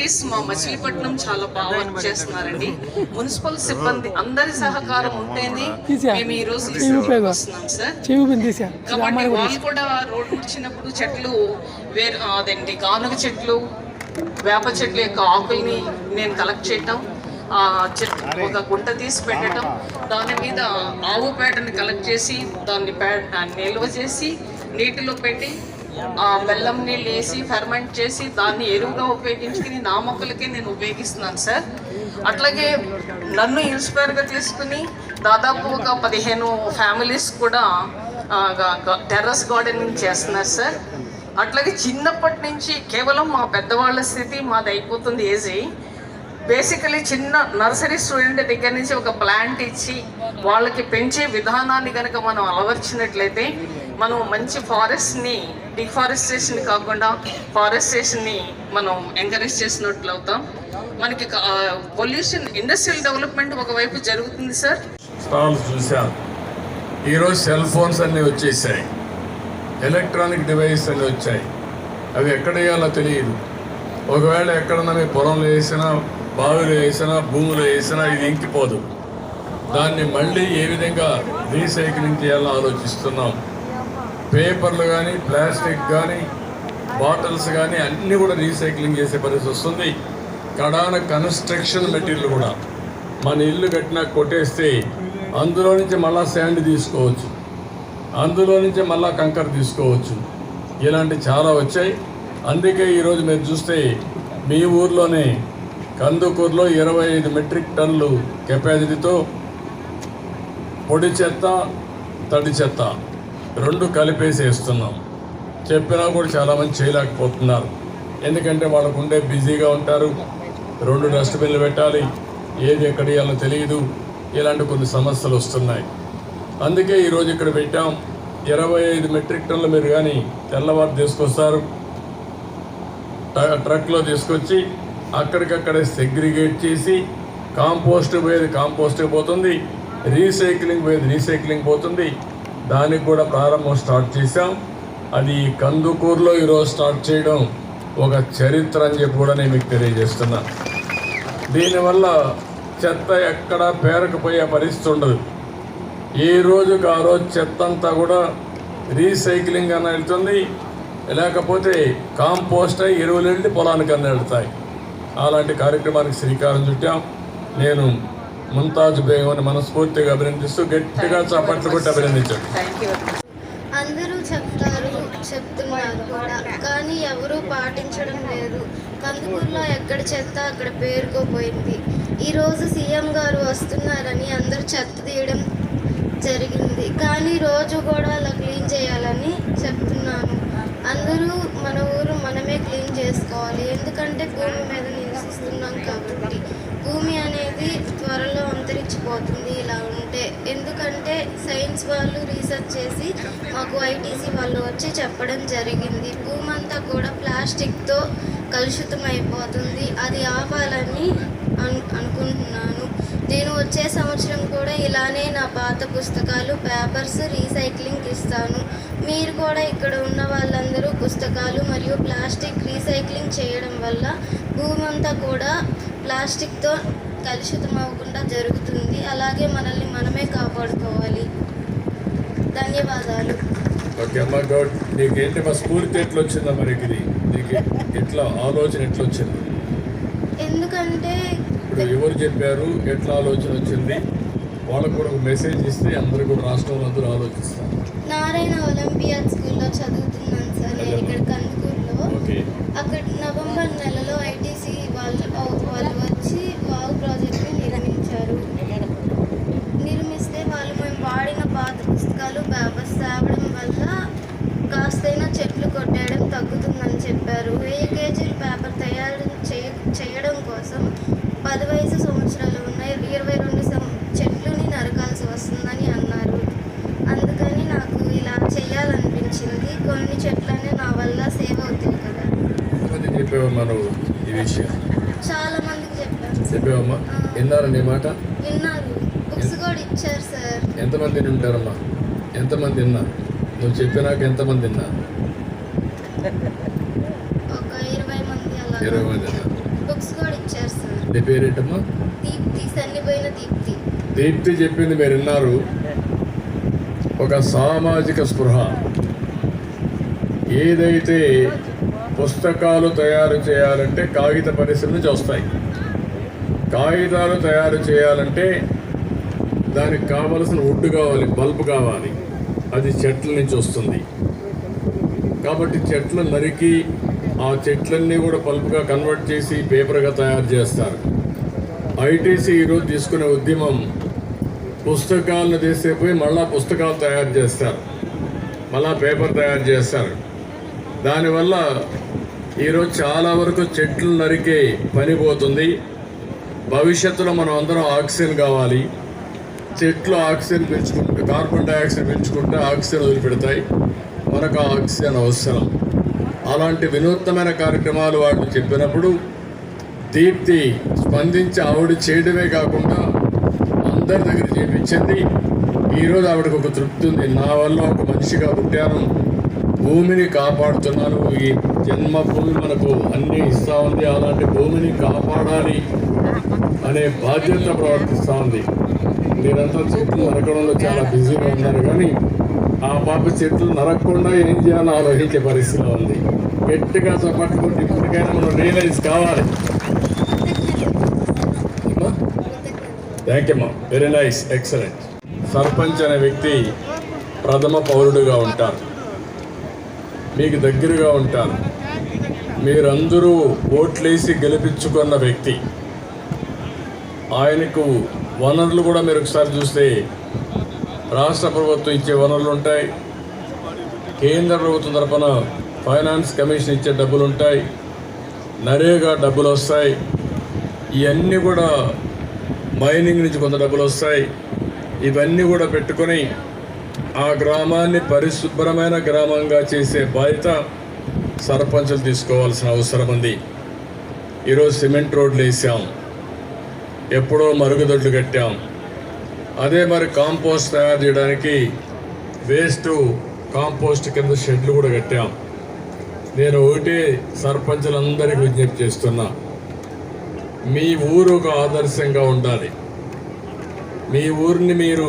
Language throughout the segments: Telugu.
ఫ్యాకల్టీస్ మా మచిలీపట్నం చాలా బాగా వర్క్ చేస్తున్నారండి. మున్సిపల్ సిబ్బంది అందరి సహకారం ఉంటేనే మేము ఈ రోజు వస్తున్నాం సార్. కాబట్టి వాళ్ళు కూడా రోడ్డు వచ్చినప్పుడు చెట్లు అదండి గానుగ చెట్లు, వేప చెట్ల యొక్క ఆకుల్ని నేను కలెక్ట్ చేయటం, ఒక గుంట తీసి పెట్టడం, దాని మీద ఆవు పేడని కలెక్ట్ చేసి దాన్ని నిల్వ చేసి నీటిలో పెట్టి బెల్లం నీళ్ళు వేసి ఫెర్మెంట్ చేసి దాన్ని ఎరువుగా ఉపయోగించుకుని నా మొక్కలకి నేను ఉపయోగిస్తున్నాను సార్. అట్లాగే నన్ను ఇన్స్పైర్గా తీసుకుని దాదాపు ఒక 15 ఫ్యామిలీస్ కూడా టెర్రస్ గార్డెనింగ్ చేస్తున్నారు సార్. అట్లాగే చిన్నప్పటి నుంచి కేవలం మా పెద్దవాళ్ళ స్థితి మాది అయిపోతుంది ఏజ్. బేసికలీ చిన్న నర్సరీ స్టూడెంట్ దగ్గర నుంచి ఒక ప్లాంట్ ఇచ్చి వాళ్ళకి పెంచే విధానాన్ని కనుక మనం అలవర్చినట్లయితే మనం మంచి ఫారెస్ట్ని డిఫారెస్టేషన్ కాకుండా ఫారెస్టేషన్ని మనం ఎంకరేజ్ చేసినట్లు అవుతాం. మనకి పొల్యూషన్ ఇండస్ట్రియల్ డెవలప్మెంట్ ఒకవైపు జరుగుతుంది సార్. స్టాల్స్ చూసాం. ఈరోజు సెల్ ఫోన్స్ అన్నీ వచ్చేసాయి, ఎలక్ట్రానిక్ డివైస్ అన్నీ వచ్చాయి. అవి ఎక్కడ వేయాలో తెలియదు. ఒకవేళ ఎక్కడన్నా మీ పొలంలో వేసినా, బావిలో వేసినా, భూమిలో వేసినా ఇది ఇంకిపోదు. దాన్ని మళ్ళీ ఏ విధంగా రీసైక్లింగ్ చేయాలో ఆలోచిస్తున్నాం. పేపర్లు కానీ, ప్లాస్టిక్ కానీ, బాటిల్స్ కానీ అన్నీ కూడా రీసైక్లింగ్ చేసే పరిస్థితి వస్తుంది. కడాన కన్స్ట్రక్షన్ మెటీరియల్ కూడా మన ఇల్లు కట్టినా కొట్టేస్తే అందులో నుంచి మళ్ళా శాండ్ తీసుకోవచ్చు, అందులో నుంచి మళ్ళా కంకర తీసుకోవచ్చు. ఇలాంటి చాలా వచ్చాయి. అందుకే ఈరోజు మీరు చూస్తే మీ ఊర్లోనే కందుకూరులో 25 మెట్రిక్ టన్నులు కెపాసిటీతో పొడి చెత్త, తడి చెత్త 2 కలిపేసి వేస్తున్నాం. చెప్పినా కూడా చాలామంది చేయలేకపోతున్నారు. ఎందుకంటే వాళ్ళకు ఉండే బిజీగా ఉంటారు. 2 డస్ట్బిన్లు పెట్టాలి, ఏది ఎక్కడ వేయాలో తెలియదు. ఇలాంటి కొన్ని సమస్యలు వస్తున్నాయి. అందుకే ఈరోజు ఇక్కడ పెట్టాం. 25 మెట్రిక్ టన్నులు మీరు కానీ తెల్లవారు తీసుకొస్తారు, ట్రక్లో తీసుకొచ్చి అక్కడికక్కడే సెగ్రిగేట్ చేసి కాంపోస్ట్ పోయేది కాంపోస్ట్ పోతుంది, రీసైక్లింగ్ పోయేది రీసైక్లింగ్ పోతుంది. దానికి కూడా ప్రారంభం స్టార్ట్ చేశాం. అది కందుకూరులో ఈరోజు స్టార్ట్ చేయడం ఒక చరిత్ర అని చెప్పి కూడా నేను మీకు తెలియజేస్తున్నా. దీనివల్ల చెత్త ఎక్కడా పేరకపోయే పరిస్థితి ఉండదు. ఏ రోజుకి ఆ రోజు చెత్త అంతా కూడా రీసైక్లింగ్ అన్న వెళ్తుంది, లేకపోతే కాంపోస్ట్ అయి ఎరువులు వెళ్ళి పొలానికి అన్న వెళ్తాయి. అలాంటి కార్యక్రమానికి శ్రీకారం చుట్టాం. నేను ముంతాజ్ బేగంని మనస్ఫూర్తిగా అభినందిస్తూ గట్టిగా చప్పట్లు కొట్టి అభినందించాను. అందరూ చెప్తున్నారు కూడా, కానీ ఎవరూ పాటించడం లేదు. కందుకూరులో ఎక్కడ చెత్త అక్కడ పేరుకోపోయింది. ఈరోజు సీఎం గారు వస్తున్నారని అందరూ చెత్త తీయడం జరిగింది, కానీ రోజు కూడా అలా క్లీన్ చేయాలని చెప్తున్నాను. అందరూ మన ఊరు మనమే క్లీన్ చేసుకోవాలి. ఎందుకంటే భూమి మీద నివసిస్తున్నాం కాబట్టి. భూమి అనేది త్వరలో అంతరించిపోతుంది ఇలా ఉంటే. ఎందుకంటే సైన్స్ వాళ్ళు రీసెర్చ్ చేసి మాకు ఐటీసీ వాళ్ళు వచ్చి చెప్పడం జరిగింది. భూమి అంతా కూడా ప్లాస్టిక్తో కలుషితం అయిపోతుంది. అది ఆపాలని అనుకుంటున్నాను. నేను వచ్చే సంవత్సరం కూడా ఇలానే నా పాత పుస్తకాలు, పేపర్స్ రీసైక్లింగ్ ఇస్తాను. మీరు కూడా ఇక్కడ ఉన్న వాళ్ళందరూ పుస్తకాలు మరియు ప్లాస్టిక్ రీసైక్లింగ్ చేయడం వల్ల భూమి అంతా కూడా ప్లాస్టిక్తో కలుషితం అవ్వకుండా జరుగుతుంది. అలాగే మనల్ని మనమే కాపాడుకోవాలి. ధన్యవాదాలు. ఓకే అమ్మా గౌడ్, నీకేంటి మా స్ఫూర్తి ఎట్లా వచ్చిందా? మరి ఇది నీకు ఎట్లా ఆలోచన ఎట్లా వచ్చింది? ఎందుకంటే ఇప్పుడు ఎవరు చెప్పారు, ఎట్లా ఆలోచన వచ్చింది? వాళ్ళకు కూడా ఒక మెసేజ్ ఇస్తే అందరూ కూడా రాష్ట్రంలో అందరూ ఆలోచిస్తారు. నారాయణ ఒలింపియాడ్ స్కూల్లో చదువుతున్నాను సార్ నేను ఇక్కడ కందుకూరులో. అక్కడ నవంబర్ నెలలో ఐటీసీ వాళ్ళు వచ్చి వాగు ప్రాజెక్ట్ని నిర్మిస్తే వాళ్ళు మేము వాడిన పాత పుస్తకాలు, పేపర్స్ తేవడం వల్ల కాస్తైనా చెట్లు కొట్టేయడం తగ్గుతుందని చెప్పారు. 1000 కేజీలు పేపర్ తయారు చేయడం కోసం 10 సంవత్సరాలు ఉన్నాయి, 22 చెట్లుని నరకాల్సి వస్తుందని అన్నారు. అందుకని నాకు ఇలా చేయాలనిపించింది. కొన్ని చెట్లనే నా వల్ల సేవ్ అవుతాయి కదా. చాలా మందికి చెప్పావమ్మా? విన్నారా నీ మాట? విన్నారు, బుక్స్ కూడా ఇచ్చారు సార్. ఎంతమంది ఉంటారమ్మా? ఎంతమంది విన్నారు? నువ్వు చెప్పినాక ఎంతమంది విన్నారు? ఒక 20 మంది అలా. 20 మంది. బుక్స్ నీ పేరేంటమ్మా? దీప్తి, సన్నిపోయిన దీప్తి. దీప్తి చెప్పింది మీరు విన్నారు. ఒక సామాజిక స్పృహ. ఏదైతే పుస్తకాలు తయారు చేయాలంటే కాగిత పరిశ్రమ నుంచి వస్తాయి. కాగితాలు తయారు చేయాలంటే దానికి కావలసిన వుడ్ కావాలి, బల్బ్ కావాలి. అది చెట్ల నుంచి వస్తుంది. కాబట్టి చెట్లు నరికి ఆ చెట్లన్నీ కూడా పల్ప్గా కన్వర్ట్ చేసి పేపర్గా తయారు చేస్తారు. ఐటీసీ ఈరోజు తీసుకునే ఉద్యమం పుస్తకాలను తీసేపోయి మళ్ళా పుస్తకాలు తయారు చేస్తారు, మళ్ళా పేపర్ తయారు చేస్తారు. దానివల్ల ఈరోజు చాలా వరకు చెట్లు నరికే పని పోతుంది. భవిష్యత్తులో మనం అందరం ఆక్సిజన్ కావాలి. చెట్లు ఆక్సిజన్ పెంచుకుంటే, కార్బన్ డైఆక్సైడ్ పెంచుకుంటే ఆక్సిజన్ వదిలిపెడతాయి. మనకు ఆక్సిజన్ అవసరం. అలాంటి వినూత్నమైన కార్యక్రమాలు వాళ్ళు చెప్పినప్పుడు దీప్తి స్పందించి ఆవిడ చేయడమే కాకుండా అందరి దగ్గర చేపించింది. ఈరోజు ఆవిడకు ఒక తృప్తి ఉంది. నా వల్ల ఒక మనిషిగా పుట్టాను, భూమిని కాపాడుతున్నాను, ఈ జన్మ భూమి మనకు అన్నీ ఇస్తూ ఉంది, అలాంటి భూమిని కాపాడాలి అనే బాధ్యత ప్రవర్తిస్తూ ఉంది. మీరంతా చెట్లు నరకడంలో చాలా బిజీగా ఉన్నారు, కానీ ఆ పాప చెట్లు నరకకుండా ఏం చేయాలో ఆలోచించే పరిస్థితిలో ఉంది. గట్టిగా చప్పట్టుకుంటే ఇప్పటికైనా మనం రియలైజ్ కావాలి. థ్యాంక్ యూ అమ్మా, వెరీ నైస్, ఎక్సలెంట్. సర్పంచ్ అనే వ్యక్తి ప్రథమ పౌరుడుగా ఉంటారు, మీకు దగ్గరగా ఉంటారు. మీరందరూ ఓట్లేసి గెలిపించుకున్న వ్యక్తి. ఆయనకు వనరులు కూడా మీరు ఒకసారి చూస్తే రాష్ట్ర ప్రభుత్వం ఇచ్చే వనరులు ఉంటాయి, కేంద్ర ప్రభుత్వం తరఫున ఫైనాన్స్ కమిషన్ ఇచ్చే డబ్బులు ఉంటాయి, నరేగా డబ్బులు వస్తాయి. ఇవన్నీ కూడా మైనింగ్ నుంచి కొంత డబ్బులు వస్తాయి. ఇవన్నీ కూడా పెట్టుకొని ఆ గ్రామాన్ని పరిశుభ్రమైన గ్రామంగా చేసే బాధ్యత సర్పంచులు తీసుకోవాల్సిన అవసరం ఉంది. ఈరోజు సిమెంట్ రోడ్లు వేసాం, ఎప్పుడో మరుగుదొడ్లు కట్టాం. అదే మరి కాంపోస్ట్ తయారు చేయడానికి వేస్ట్ కాంపోస్ట్ కింద షెడ్లు కూడా కట్టాం. నేను ఒకటే సర్పంచులందరికీ విజ్ఞప్తి చేస్తున్నా, మీ ఊరు ఒక ఆదర్శంగా ఉండాలి. మీ ఊరిని మీరు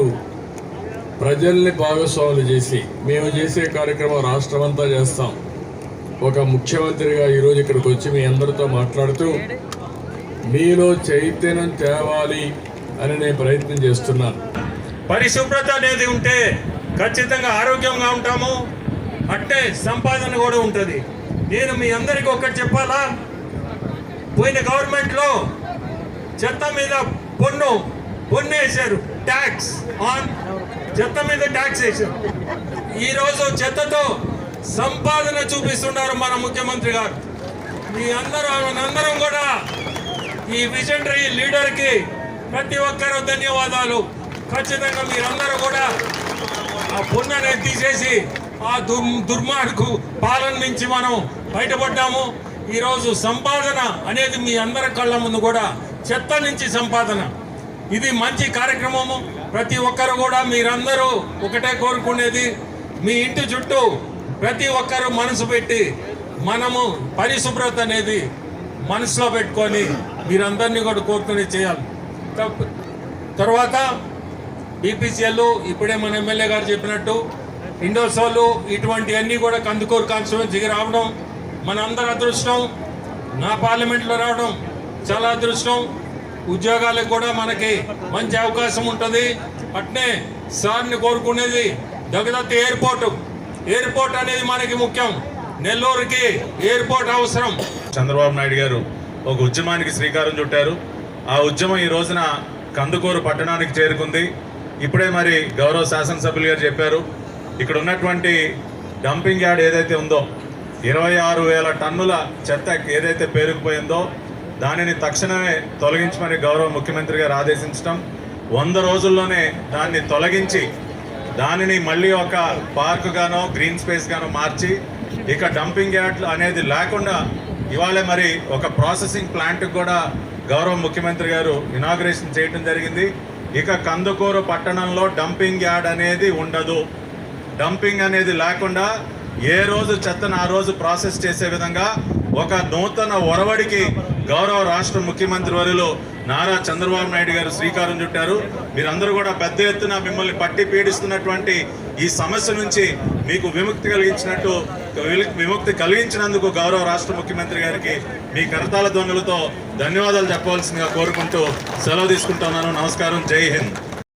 ప్రజల్ని భాగస్వాములు చేసి, మేము చేసే కార్యక్రమం రాష్ట్రం అంతా చేస్తాం. ఒక ముఖ్యమంత్రిగా ఈరోజు ఇక్కడికి వచ్చి మీ అందరితో మాట్లాడుతూ మీలో చైతన్యం తేవాలి అని నేను ప్రయత్నం చేస్తున్నాను. పరిశుభ్రత అనేది ఉంటే ఖచ్చితంగా ఆరోగ్యంగా ఉంటాము, అట్టే సంపాదన కూడా ఉంటుంది. నేను మీ అందరికీ ఒకటి చెప్పాలా, పోయిన గవర్నమెంట్లో చెత్త మీద పన్ను వేశారు, ట్యాక్స్ ఆన్ చెత్త మీద ట్యాక్స్ వేశారు. ఈరోజు చెత్తతో సంపాదన చూపిస్తున్నారు మన ముఖ్యమంత్రి గారు. మీ అందరం కూడా ఈ విజనరీ లీడర్కి ప్రతి ఒక్కరూ ధన్యవాదాలు. ఖచ్చితంగా మీరందరూ కూడా ఆ పున్నని తీసేసి ఆ దుర్మార్గు పాలన నుంచి మనం బయటపడ్డాము. ఈరోజు సంపాదన అనేది మీ అందరి కళ్ళ ముందు కూడా చెత్త నుంచి సంపాదన, ఇది మంచి కార్యక్రమము. ప్రతి ఒక్కరు కూడా మీరందరూ ఒకటే కోరుకునేది, మీ ఇంటి చుట్టూ ప్రతి ఒక్కరు మనసు పెట్టి మనము పరిశుభ్రత అనేది మనసులో పెట్టుకొని మీరందరినీ కూడా కోరుకునే చేయాలి. తర్వాత బీపీసీఎల్ ఇప్పుడే మన ఎమ్మెల్యే గారు చెప్పినట్టు ఇండోసోలు ఇటువంటివన్నీ కూడా కందుకూరు కాన్స్టిట్యుయెన్సీకి రావడం మన అందరి అదృష్టం. నా పార్లమెంట్లో రావడం చాలా అదృష్టం. ఉద్యోగాలకు కూడా మనకి మంచి అవకాశం ఉంటుంది. అట్నే సార్ని కోరుకునేది జగదత్తి ఎయిర్పోర్ట్ అనేది మనకి ముఖ్యం. నెల్లూరుకి ఎయిర్పోర్ట్ అవసరం. చంద్రబాబు నాయుడు గారు ఒక ఉద్యమానికి శ్రీకారం చుట్టారు. ఆ ఉద్యమం ఈ రోజున కందుకూరు పట్టణానికి చేరుకుంది. ఇప్పుడే మరి గౌరవ శాసనసభ్యులు గారు చెప్పారు, ఇక్కడ ఉన్నటువంటి డంపింగ్ యార్డ్ ఏదైతే ఉందో 26,000 టన్నుల చెత్త ఏదైతే పేరుకుపోయిందో దానిని తక్షణమే తొలగించమని గౌరవ ముఖ్యమంత్రి గారు ఆదేశించడం, 100 రోజుల్లోనే దాన్ని తొలగించి దానిని మళ్ళీ ఒక పార్క్ గానో గ్రీన్ స్పేస్ గానో మార్చి ఇక డంపింగ్ యార్డ్ అనేది లేకుండా ఇవాళ మరి ఒక ప్రాసెసింగ్ ప్లాంట్కి కూడా గౌరవ ముఖ్యమంత్రి గారు ఇనాగ్రేషన్ చేయడం జరిగింది. ఇక కందుకూరు పట్టణంలో డంపింగ్ యార్డ్ అనేది ఉండదు. డంపింగ్ అనేది లేకుండా ఏ రోజు చెత్తను ఆ రోజు ప్రాసెస్ చేసే విధంగా ఒక నూతన ఒరవడికి గౌరవ రాష్ట్ర ముఖ్యమంత్రి వర్యులు నారా చంద్రబాబు నాయుడు గారు శ్రీకారం చుట్టారు. మీరందరూ కూడా పెద్ద ఎత్తున మిమ్మల్ని పట్టి పీడిస్తున్నటువంటి ఈ సమస్య నుంచి మీకు విముక్తి కలిగించినందుకు గౌరవ రాష్ట్ర ముఖ్యమంత్రి గారికి మీ కరతాళ ధ్వనులతో ధన్యవాదాలు చెప్పవలసిందిగా కోరుకుంటూ సెలవు తీసుకుంటున్నాను. నమస్కారం. జై హింద్.